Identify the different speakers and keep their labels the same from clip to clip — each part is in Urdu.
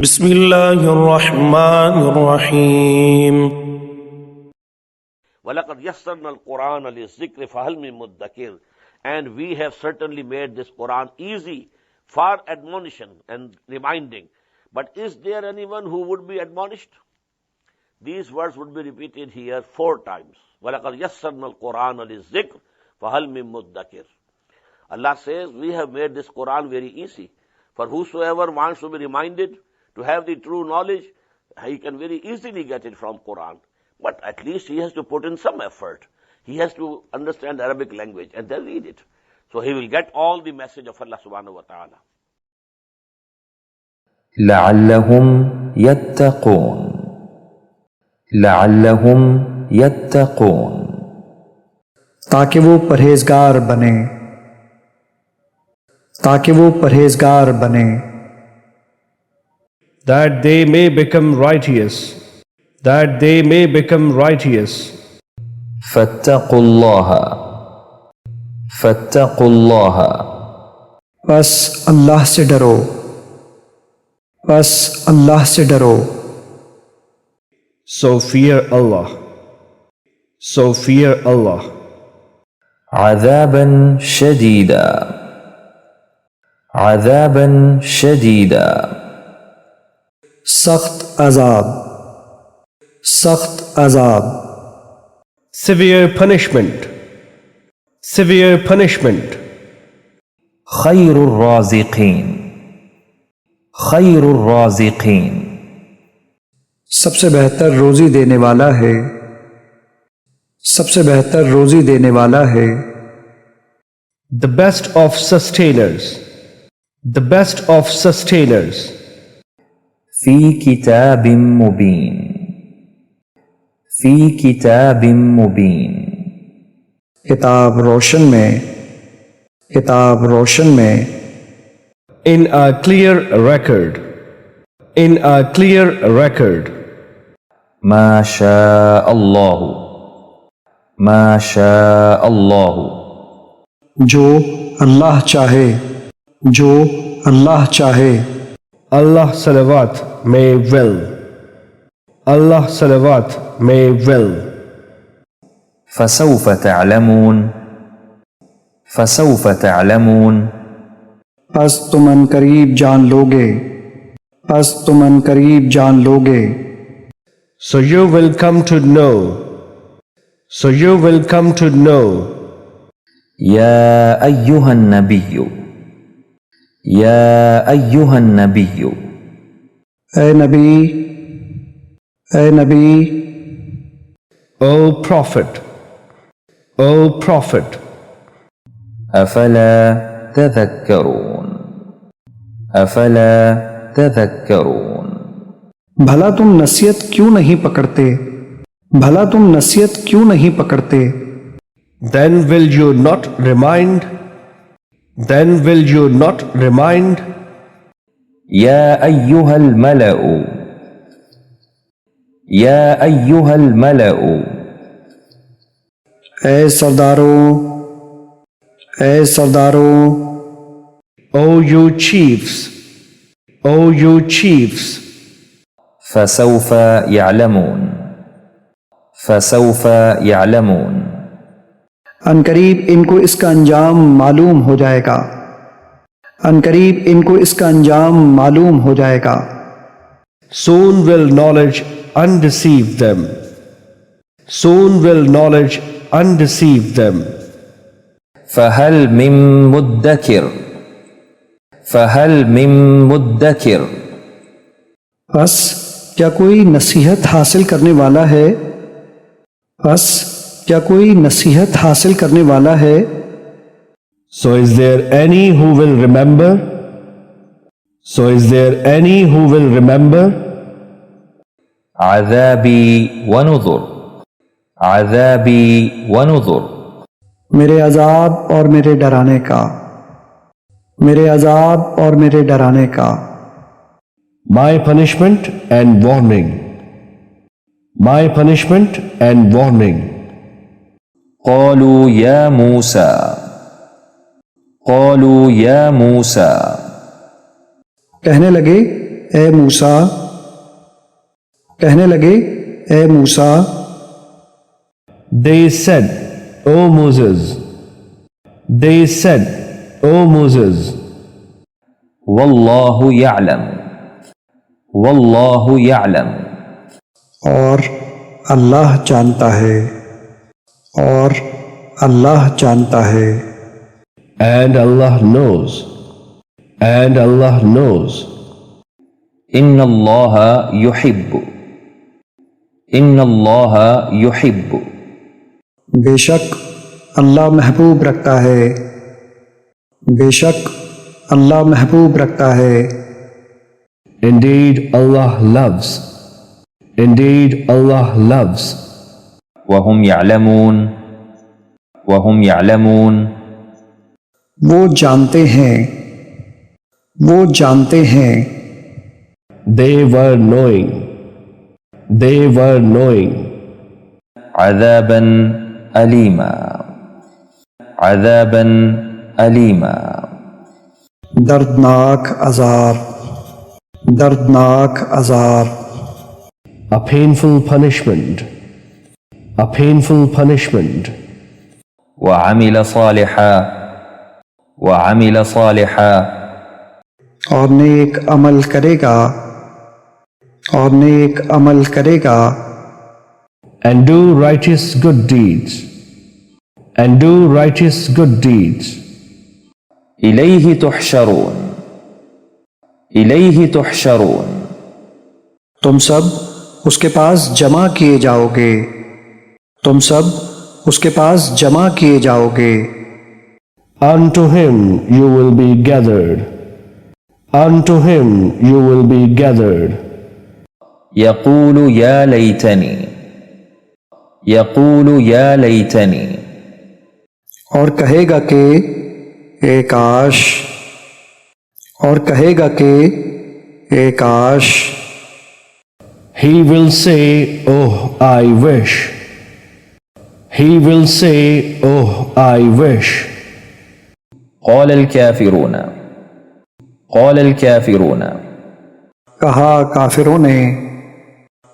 Speaker 1: بسم اللہ الرحمن الرحیم
Speaker 2: وَلَقَدْ يَسَّرْنَا الْقُرْآنَ لِلذِّكْرِ فَهَلْ مِن مُدَّكِرٍ. And we have certainly made this Quran easy for admonition and reminding. But is there anyone who would be admonished? These words would be repeated here 4 times. وَلَقَدْ يَسَّرْنَا الْقُرْآنَ لِلذِّكْرِ فَهَلْ مِن مُدَّكِرٍ. Allah says, we have made this Quran very easy. For whosoever wants to be reminded, to have the true knowledge, he can very easily get it from Quran. But at least he has to put in some effort. He has to understand Arabic language and then read it. So he will get all the message of Allah subhanahu wa ta'ala.
Speaker 3: لعلهم يتقون لعلهم يتقون
Speaker 4: تاکہ وہ پرہیزگار بنیں تاکہ وہ پرہیزگار بنیں
Speaker 5: that they may become righteous, that they may become righteous.
Speaker 3: فاتقوا الله فاتقوا الله
Speaker 4: بس اللہ سے ڈرو بس اللہ سے ڈرو
Speaker 5: So fear Allah. So fear Allah.
Speaker 3: عذابا شديدا عذابا شديدا
Speaker 4: سخت عذاب سخت عذاب
Speaker 5: Severe punishment. Severe punishment.
Speaker 3: خير الرازقين خير الرازقين
Speaker 4: سب سے بہتر روزی دینے والا ہے سب سے بہتر روزی دینے والا ہے
Speaker 5: The best of sustainers. The best of sustainers.
Speaker 3: في كتاب مبين في كتاب مبين
Speaker 4: کتاب روشن میں کتاب روشن میں
Speaker 5: In a clear record. In a clear record.
Speaker 3: ما شاء الله ما شاء الله
Speaker 4: جو اللہ چاہے جو اللہ چاہے
Speaker 5: Allah salawat may will. Allah salawat may will.
Speaker 3: فسوف تعلمون فسوف تعلمون
Speaker 4: پس تم ان قریب جان لوگے پس تم ان قریب جان لوگے
Speaker 5: So you will come to know. So you will come to know.
Speaker 3: يا أيها النبي يا أيها النبي
Speaker 4: اے نبی اے نبی
Speaker 5: O Prophet. O Prophet.
Speaker 3: أفلا تذكرون أفلا تذكرون
Speaker 4: بھلا تم نصیحت کیوں نہیں پکڑتے بھلا تم نصیحت کیوں نہیں پکڑتے
Speaker 5: Then will you not remind? Then will you not remind?
Speaker 3: يا أيها الملأ يا أيها الملأ
Speaker 4: اے سرداروں اے سرداروں
Speaker 5: O you chiefs. O you chiefs.
Speaker 3: فسوف يعلمون فسوف يعلمون
Speaker 4: ان قریب ان کو اس کا انجام معلوم ہو جائے گا ان قریب ان کو اس کا انجام معلوم ہو جائے گا
Speaker 5: Soon will knowledge undeceive them. Soon will knowledge undeceive them.
Speaker 3: فهل من مدكر فهل من مدكر
Speaker 4: بس کیا کوئی نصیحت حاصل کرنے والا ہے بس کیا کوئی نصیحت حاصل کرنے والا ہے
Speaker 5: So is there any who will remember? So is there any who will remember?
Speaker 3: عذابي ونذر عذابي ونذر
Speaker 4: میرے عذاب اور میرے ڈرانے کا میرے عذاب اور میرے ڈرانے کا
Speaker 5: My punishment and warning. My punishment and warning.
Speaker 3: قالوا يا موسى قالوا يا موسى
Speaker 4: کہنے لگے اے موسیٰ، کہنے لگے اے موسیٰ،
Speaker 5: They said, O Moses. They said, O Moses.
Speaker 3: واللہ یعلم واللہ یعلم
Speaker 4: اور اللہ جانتا ہے، اور اللہ جانتا ہے،
Speaker 5: And Allah knows. And Allah knows.
Speaker 3: ان اللہ یحب ان اللہ یحب
Speaker 4: بے شک اللہ محبوب رکھتا ہے، بے شک اللہ محبوب رکھتا ہے،
Speaker 5: Indeed, Allah loves. Indeed, Allah loves.
Speaker 3: وهم یعلمون وهم یعلمون
Speaker 4: وہ جانتے ہیں، وہ جانتے ہیں،
Speaker 5: They were knowing. They were knowing.
Speaker 3: عذابا علیما عذابا علیما
Speaker 4: دردناک عذاب، دردناک عذاب،
Speaker 5: A painful punishment. A painful punishment.
Speaker 3: وعمل صالحا وعمل صالحا
Speaker 4: اور نیک عمل کرے گا، اور نیک عمل کرے گا،
Speaker 5: And do righteous good deeds. And do righteous good deeds.
Speaker 3: الیہ تحشرون الیہ تحشرون
Speaker 4: تم سب اس کے پاس جمع کیے جاؤ گے، تم سب اس کے پاس جمع کیے جاؤ گے،
Speaker 5: Unto him you will be gathered. Unto him you will be gathered.
Speaker 3: یقول یا لیتنی یقول یا لیتنی
Speaker 4: اور کہے گا کہ اے کاش، اور کہے گا کہ اے کاش،
Speaker 5: He will say, Oh, I wish. He will say, Oh, I wish.
Speaker 3: قال الكافرون قال الكافرون
Speaker 4: کہا کافروں نے،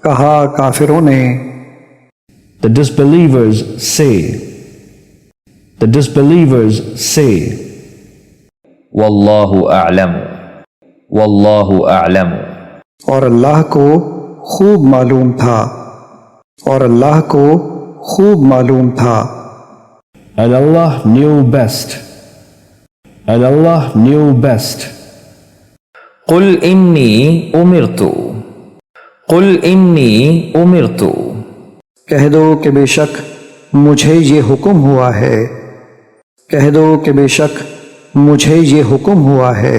Speaker 4: کہا کافروں نے،
Speaker 5: The disbelievers say. The disbelievers say.
Speaker 3: واللہ اعلم واللہ اعلم
Speaker 4: اور اللہ کو خوب معلوم تھا، اور اللہ کو خوب معلوم تھا،
Speaker 5: And Allah knew best. And Allah knew best.
Speaker 3: قل انی امرت قل انی امرت
Speaker 4: کہہ دو کہ بے شک مجھے یہ حکم ہوا ہے، کہہ دو کہ بے شک مجھے یہ حکم ہوا ہے،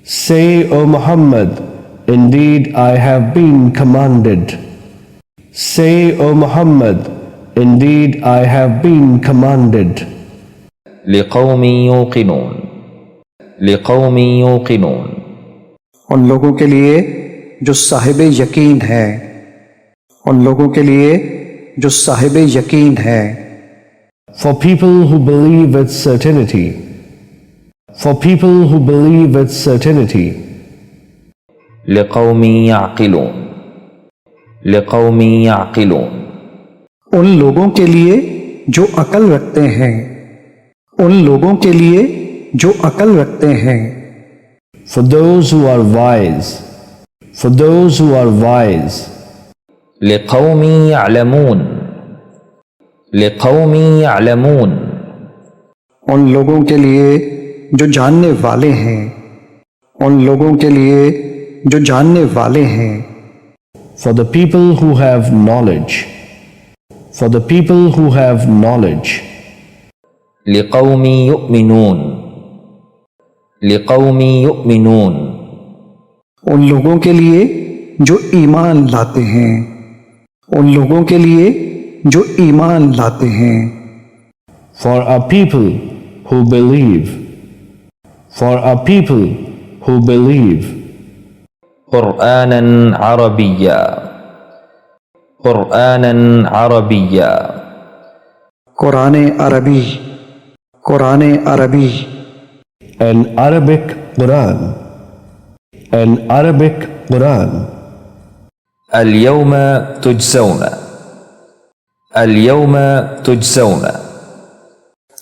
Speaker 5: Say, O Muhammad, indeed I have been commanded. Say, O Muhammad, indeed I have been commanded.
Speaker 3: لقوم یوقنون لقوم یوقنون
Speaker 4: ان لوگوں کے لیے جو صاحب یقین ہیں، ان لوگوں کے لیے جو صاحب یقین ہیں،
Speaker 5: For people who believe with certainty. For people who believe with certainty.
Speaker 3: لقوم یعقلون لقوم یعقلون
Speaker 4: ان لوگوں کے لیے جو عقل رکھتے ہیں، ان لوگوں کے لیے جو عقل رکھتے ہیں،
Speaker 5: For those who are wise. For those who are wise.
Speaker 3: لقوم یعلمون لقوم یعلمون
Speaker 4: ان لوگوں کے لیے جو جاننے والے ہیں، ان لوگوں کے لیے جو جاننے والے ہیں،
Speaker 5: For the people who have knowledge. For the people who have knowledge.
Speaker 3: لقوم یؤمنون لقوم یؤمنون
Speaker 4: ان لوگوں کے لیے جو ایمان لاتے ہیں، ان لوگوں کے لیے جو ایمان لاتے ہیں،
Speaker 5: For a people who believe. For a people who believe.
Speaker 3: قرآنا Arabia قرآنا Arabia
Speaker 4: قرآن عربی، قرآن عربی،
Speaker 5: An Arabic Quran. an Arabic Quran.
Speaker 3: اليوم تجزون اليوم تجزون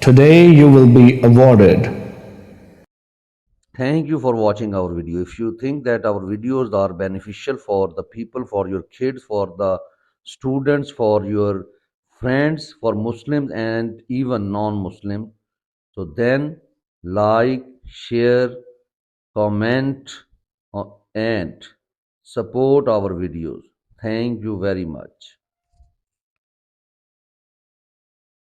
Speaker 5: Today you will be awarded.
Speaker 6: Thank you for watching our video. If you think that our videos are beneficial for the people, for your kids, for the students, for your friends, for Muslims and even non-Muslims, so then like, share, comment and support our videos. Thank you very much.